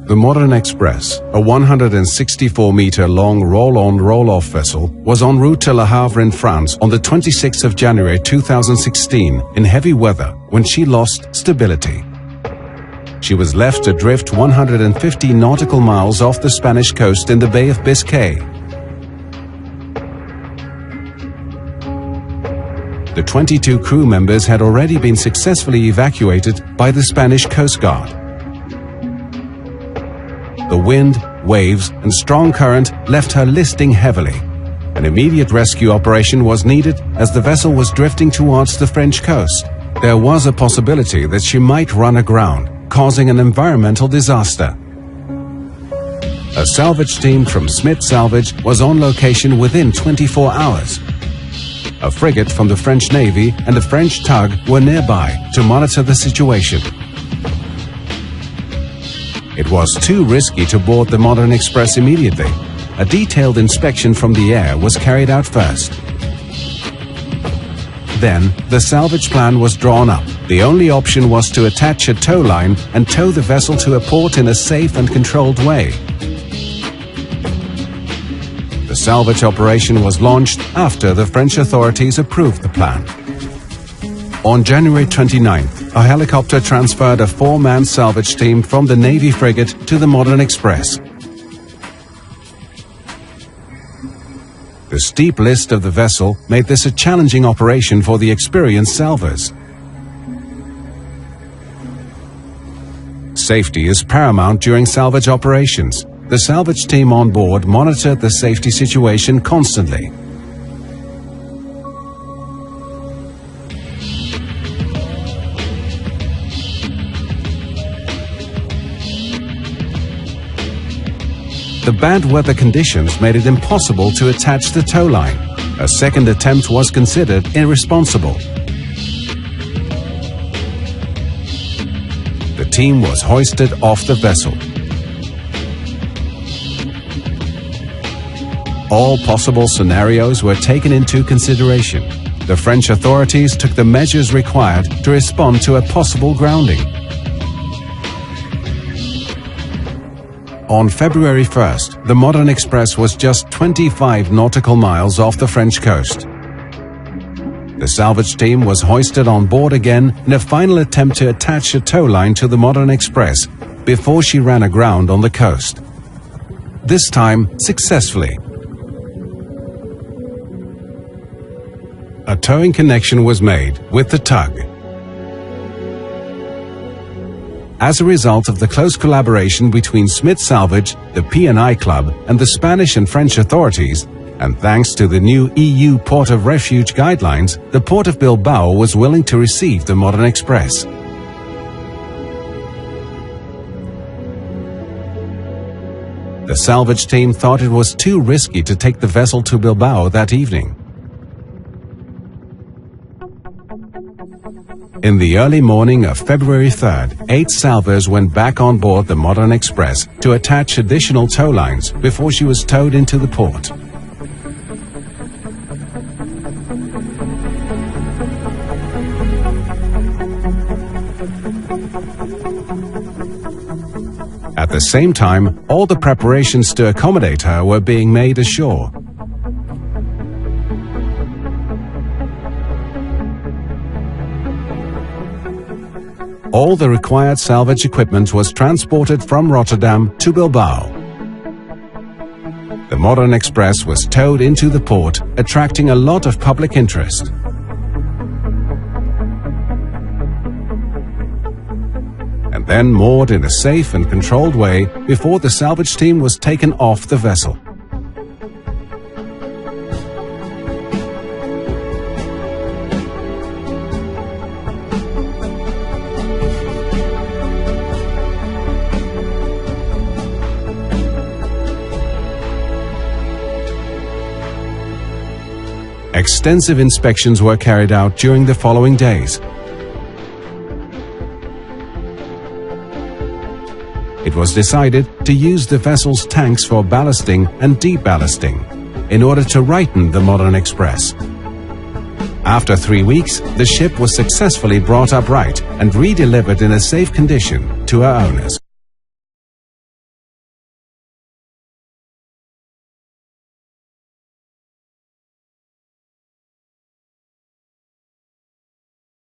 The Modern Express, a 164-meter-long roll-on roll-off vessel, was en route to Le Havre in France on the 26th of January 2016 in heavy weather when she lost stability. She was left adrift 150 nautical miles off the Spanish coast in the Bay of Biscay. The 22 crew members had already been successfully evacuated by the Spanish Coast Guard. The wind, waves, and strong current left her listing heavily. An immediate rescue operation was needed as the vessel was drifting towards the French coast. There was a possibility that she might run aground, causing an environmental disaster. A salvage team from Smith Salvage was on location within 24 hours. A frigate from the French Navy and a French tug were nearby to monitor the situation. It was too risky to board the Modern Express immediately. A detailed inspection from the air was carried out first. Then, the salvage plan was drawn up. The only option was to attach a tow line and tow the vessel to a port in a safe and controlled way. The salvage operation was launched after the French authorities approved the plan. On January 29th, a helicopter transferred a 4-man salvage team from the Navy frigate to the Modern Express. The steep list of the vessel made this a challenging operation for the experienced salvors. Safety is paramount during salvage operations. The salvage team on board monitored the safety situation constantly. The bad weather conditions made it impossible to attach the tow line. A second attempt was considered irresponsible. The team was hoisted off the vessel. All possible scenarios were taken into consideration. The French authorities took the measures required to respond to a possible grounding. On February 1st, the Modern Express was just 25 nautical miles off the French coast. The salvage team was hoisted on board again in a final attempt to attach a tow line to the Modern Express before she ran aground on the coast. This time, successfully. A towing connection was made with the tug. As a result of the close collaboration between Smith Salvage, the P&I Club, and the Spanish and French authorities, and thanks to the new EU Port of Refuge guidelines, the Port of Bilbao was willing to receive the Modern Express. The salvage team thought it was too risky to take the vessel to Bilbao that evening. In the early morning of February 3rd, 8 salvors went back on board the Modern Express to attach additional tow lines before she was towed into the port. At the same time, all the preparations to accommodate her were being made ashore. All the required salvage equipment was transported from Rotterdam to Bilbao. The Modern Express was towed into the port, attracting a lot of public interest. And then moored in a safe and controlled way before the salvage team was taken off the vessel. Extensive inspections were carried out during the following days. It was decided to use the vessel's tanks for ballasting and deballasting in order to righten the Modern Express. After 3 weeks, the ship was successfully brought upright and redelivered in a safe condition to her owners.